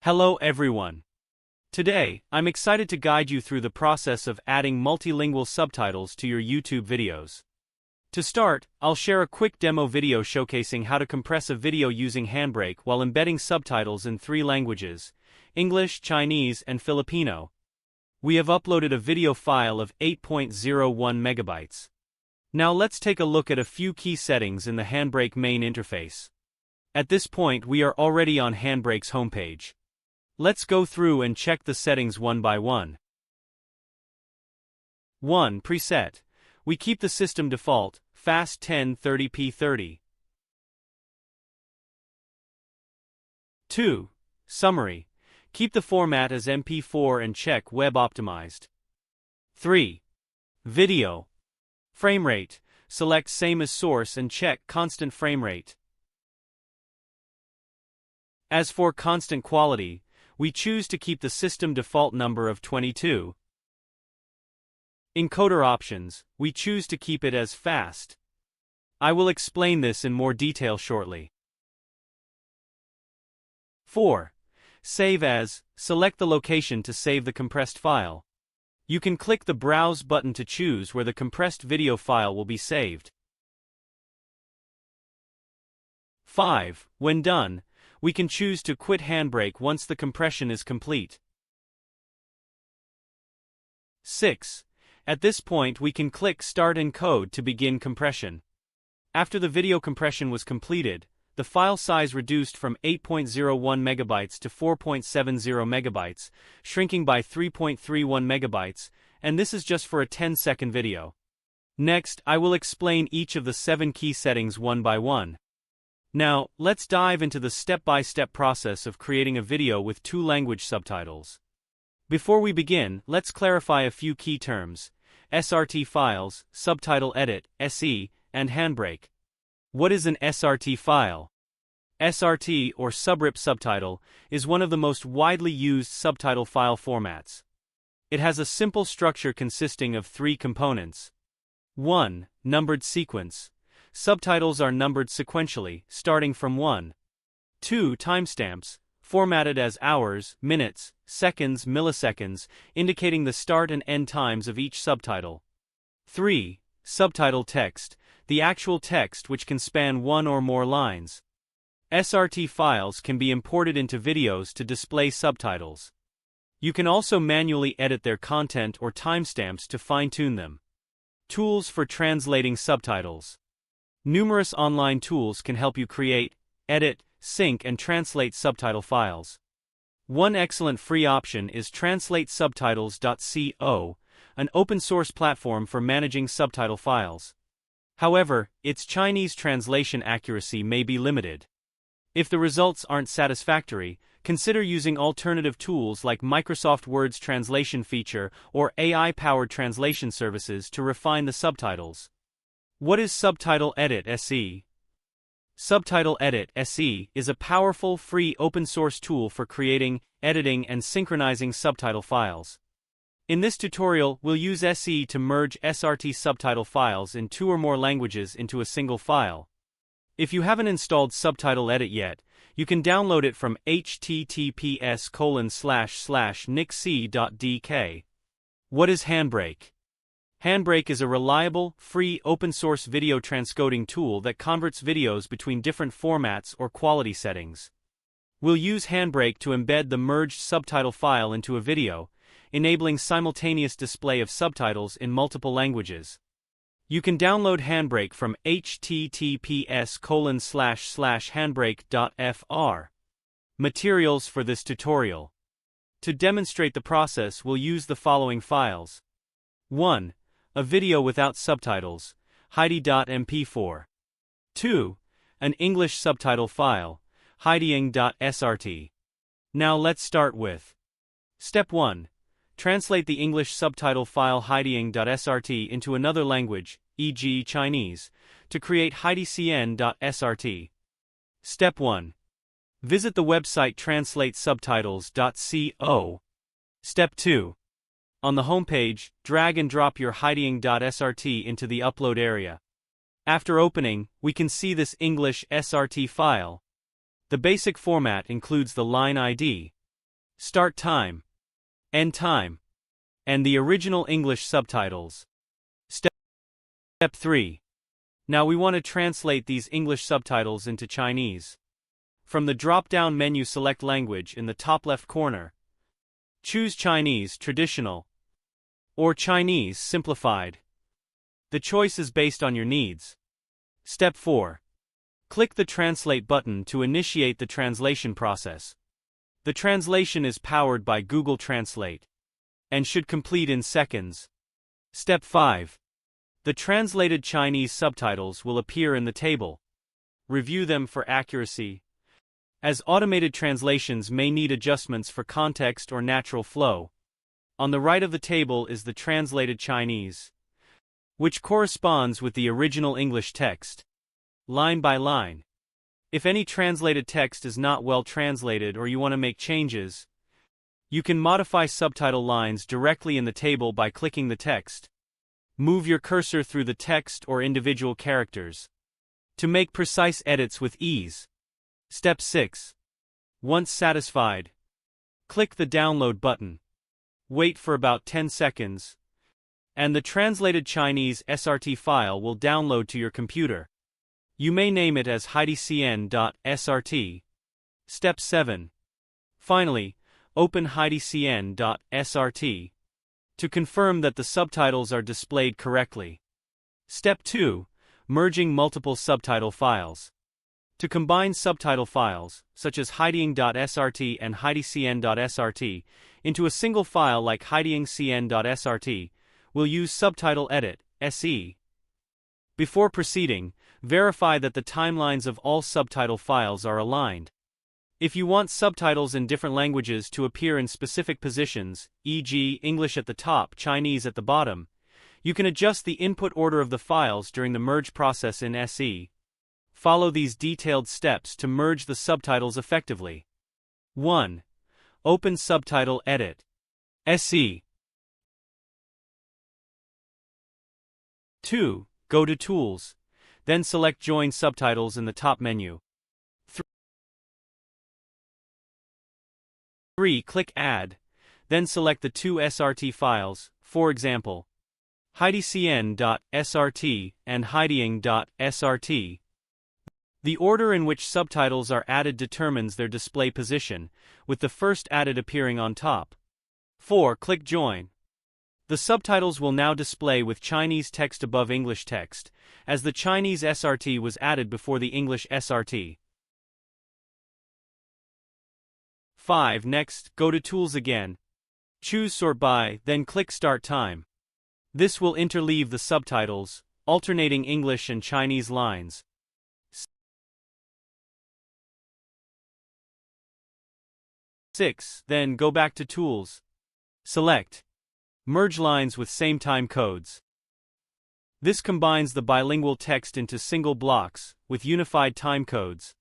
Hello everyone. Today, I'm excited to guide you through the process of adding multilingual subtitles to your YouTube videos. To start, I'll share a quick demo video showcasing how to compress a video using HandBrake while embedding subtitles in 3 languages: English, Chinese, and Filipino. We have uploaded a video file of 8.01 megabytes. Now let's take a look at a few key settings in the HandBrake main interface. At this point, we are already on HandBrake's homepage. Let's go through and check the settings one by one. 1. Preset. We keep the system default, fast 1080p 30. 2. Summary. Keep the format as MP4 and check web optimized. 3. Video. Frame rate. Select same as source and check constant frame rate. As for constant quality, we choose to keep the system default number of 22. Encoder options, we choose to keep it as fast. I will explain this in more detail shortly. 4. Save as. Select the location to save the compressed file. You can click the Browse button to choose where the compressed video file will be saved. 5. When done, we can choose to quit HandBrake once the compression is complete. 6. At this point we can click Start Encode to begin compression. After the video compression was completed, the file size reduced from 8.01 megabytes to 4.70 megabytes, shrinking by 3.31 megabytes, and this is just for a 10-second video. Next, I will explain each of the 7 key settings one by one. Now, let's dive into the step-by-step process of creating a video with 2 language subtitles. Before we begin, let's clarify a few key terms: SRT files, Subtitle Edit, SE, and HandBrake. What is an SRT file? SRT, or subrip subtitle, is one of the most widely used subtitle file formats. It has a simple structure consisting of 3 components. 1. Numbered sequence. Subtitles are numbered sequentially, starting from 1. 2. Timestamps, formatted as hours, minutes, seconds, milliseconds, indicating the start and end times of each subtitle. 3. Subtitle text, the actual text which can span 1 or more lines. SRT files can be imported into videos to display subtitles. You can also manually edit their content or timestamps to fine-tune them. Tools for translating subtitles. Numerous online tools can help you create, edit, sync, and translate subtitle files. One excellent free option is translatesubtitles.co, an open-source platform for managing subtitle files. However, its Chinese translation accuracy may be limited. If the results aren't satisfactory, consider using alternative tools like Microsoft Word's translation feature or AI-powered translation services to refine the subtitles. What is Subtitle Edit SE? Subtitle Edit SE is a powerful, free open-source tool for creating, editing, and synchronizing subtitle files. In this tutorial, we'll use SE to merge SRT subtitle files in 2 or more languages into a single file. If you haven't installed Subtitle Edit yet, you can download it from https://nixc.dk. What is HandBrake? HandBrake is a reliable, free, open-source video transcoding tool that converts videos between different formats or quality settings. We'll use HandBrake to embed the merged subtitle file into a video, enabling simultaneous display of subtitles in multiple languages. You can download HandBrake from https://handbrake.fr. Materials for this tutorial. To demonstrate the process, we'll use the following files. 1. A video without subtitles, Heidi.mp4. 2. An English subtitle file, Heidi-Eng.srt. Now let's start with Step 1. Translate the English subtitle file Heidi-Eng.srt into another language, e.g. Chinese, to create Heidi-CN.srt. Step 1. Visit the website translatesubtitles.co. Step 2. On the homepage, drag and drop your Heidi-Eng.srt into the upload area. After opening, we can see this English SRT file. The basic format includes the line ID, start time, end time, and the original English subtitles. Step 3. Now we want to translate these English subtitles into Chinese. From the drop-down menu, select Language in the top left corner. Choose Chinese Traditional or Chinese Simplified. The choice is based on your needs. Step 4. Click the Translate button to initiate the translation process. The translation is powered by Google Translate and should complete in seconds. Step 5. The translated Chinese subtitles will appear in the table. Review them for accuracy, as automated translations may need adjustments for context or natural flow. On the right of the table is the translated Chinese, which corresponds with the original English text, line by line. If any translated text is not well translated or you want to make changes, you can modify subtitle lines directly in the table by clicking the text. Move your cursor through the text or individual characters to make precise edits with ease. Step 6. Once satisfied, click the Download button. Wait for about 10 seconds, and the translated Chinese SRT file will download to your computer. You may name it as Heidi-CN.srt. Step 7. Finally, open Heidi-CN.srt to confirm that the subtitles are displayed correctly. Step 2. Merging multiple subtitle files. To combine subtitle files, such as Heidi-Eng.srt and Heidi-CN.srt, into a single file like Heidi-Eng.srt, we'll use Subtitle Edit, SE. Before proceeding, verify that the timelines of all subtitle files are aligned. If you want subtitles in different languages to appear in specific positions, e.g., English at the top, Chinese at the bottom, you can adjust the input order of the files during the merge process in SE. Follow these detailed steps to merge the subtitles effectively. 1. Open Subtitle Edit, SE. 2. Go to Tools, then select Join Subtitles in the top menu. 3. Click Add, then select the two SRT files, for example, Heidi-CN.srt and Heidi-Eng.srt. The order in which subtitles are added determines their display position, with the first added appearing on top. 4. Click Join. The subtitles will now display with Chinese text above English text, as the Chinese SRT was added before the English SRT. 5. Next, go to Tools again. Choose Sort By, then click Start Time. This will interleave the subtitles, alternating English and Chinese lines. 6. Then go back to Tools. Select Merge Lines with Same Time Codes. This combines the bilingual text into single blocks, with unified time codes.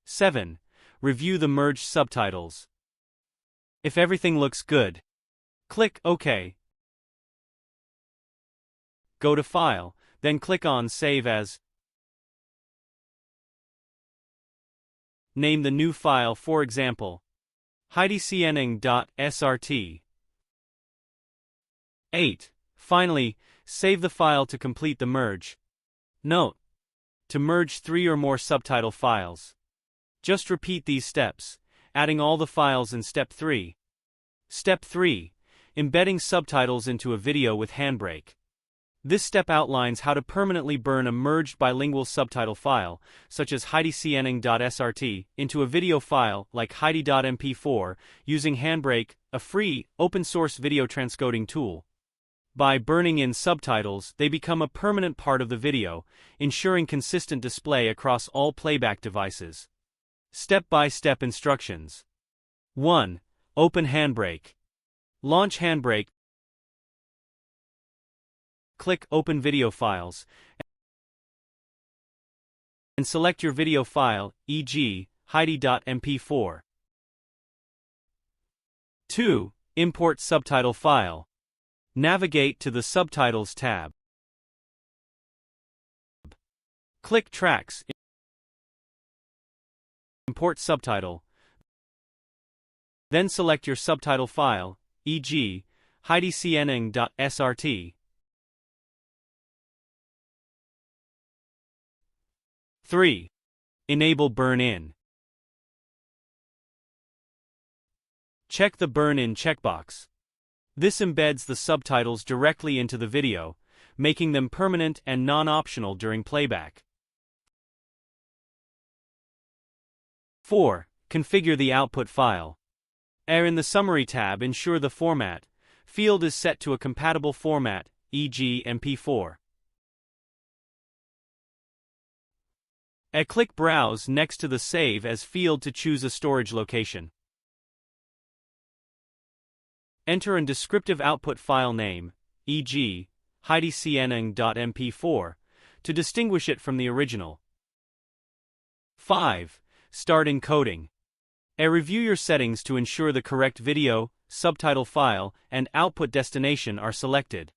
7. Review the merged subtitles. If everything looks good, click OK. Go to File, then click on Save As. Name the new file, for example, Heidi-CN.srt. 8. Finally, save the file to complete the merge. Note: to merge 3 or more subtitle files, just repeat these steps, adding all the files in Step 3. Step 3. Embedding subtitles into a video with HandBrake. This step outlines how to permanently burn a merged bilingual subtitle file, such as Heidi-CN.srt, into a video file like Heidi.mp4 using HandBrake, a free, open-source video transcoding tool. By burning in subtitles, they become a permanent part of the video, ensuring consistent display across all playback devices. Step-by-step instructions. 1. Open HandBrake. Launch HandBrake. Click Open Video Files and select your video file, e.g., Heidi.mp4. 2. Import subtitle file. Navigate to the Subtitles tab. Click Tracks Import subtitle. Then select your subtitle file, e.g., Heidi-CN.srt. 3. Enable Burn-In. Check the Burn-In checkbox. This embeds the subtitles directly into the video, making them permanent and non-optional during playback. 4. Configure the output file. In the Summary tab, ensure the Format field is set to a compatible format, e.g. MP4. Click Browse next to the Save As field to choose a storage location. Enter a descriptive output file name, e.g., Heidi-CN.mp4, to distinguish it from the original. 5. Start encoding. Review your settings to ensure the correct video, subtitle file, and output destination are selected.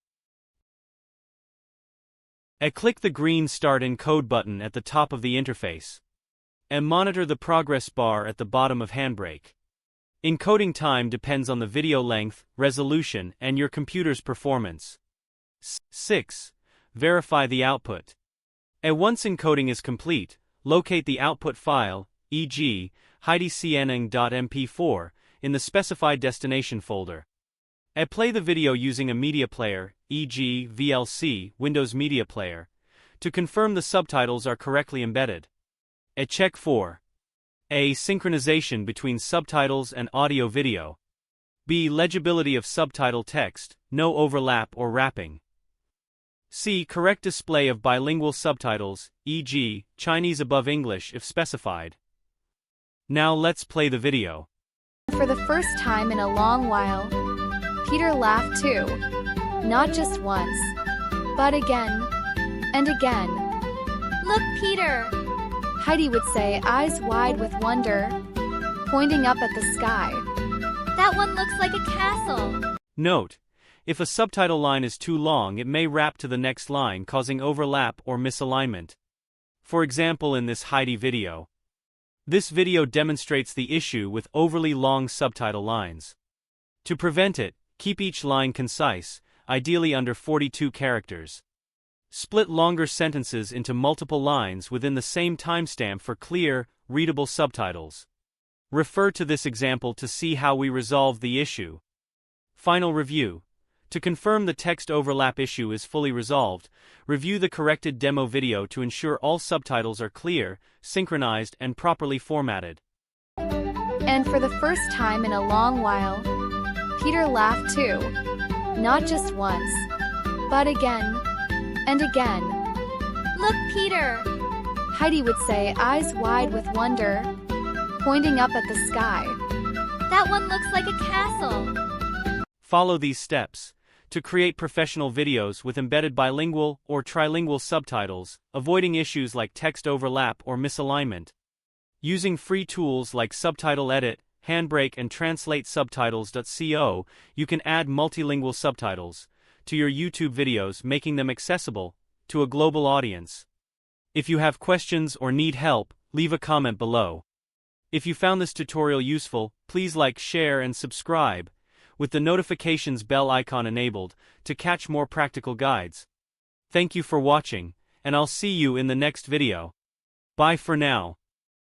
Click the green Start Encode button at the top of the interface. Monitor the progress bar at the bottom of HandBrake. Encoding time depends on the video length, resolution, and your computer's performance. 6. Verify the output. Once encoding is complete, locate the output file, e.g., Heidi-CN.mp4, in the specified destination folder. Play the video using a media player, e.g. VLC, Windows Media Player, to confirm the subtitles are correctly embedded. Check for A. Synchronization between subtitles and audio-video. B. Legibility of subtitle text, no overlap or wrapping. C. Correct display of bilingual subtitles, e.g., Chinese above English if specified. Now let's play the video. For the first time in a long while, Peter laughed too. Not just once, but again and again. Look, Peter! Heidi would say, eyes wide with wonder, pointing up at the sky. That one looks like a castle. Note: if a subtitle line is too long, it may wrap to the next line, causing overlap or misalignment. For example, in this Heidi video. This video demonstrates the issue with overly long subtitle lines. To prevent it, keep each line concise, ideally under 42 characters. Split longer sentences into multiple lines within the same timestamp for clear, readable subtitles. Refer to this example to see how we resolve the issue. Final review. To confirm the text overlap issue is fully resolved, review the corrected demo video to ensure all subtitles are clear, synchronized, and properly formatted. And for the first time in a long while, Peter laughed too. Not just once, but again and again. Look, Peter! Heidi would say, eyes wide with wonder, pointing up at the sky. That one looks like a castle. Follow these steps to create professional videos with embedded bilingual or trilingual subtitles, avoiding issues like text overlap or misalignment. Using free tools like Subtitle Edit, HandBrake, and Translate Subtitles.co, you can add multilingual subtitles to your YouTube videos, making them accessible to a global audience. If you have questions or need help, leave a comment below. If you found this tutorial useful, please like, share, and subscribe, with the notifications bell icon enabled, to catch more practical guides. Thank you for watching, and I'll see you in the next video. Bye for now.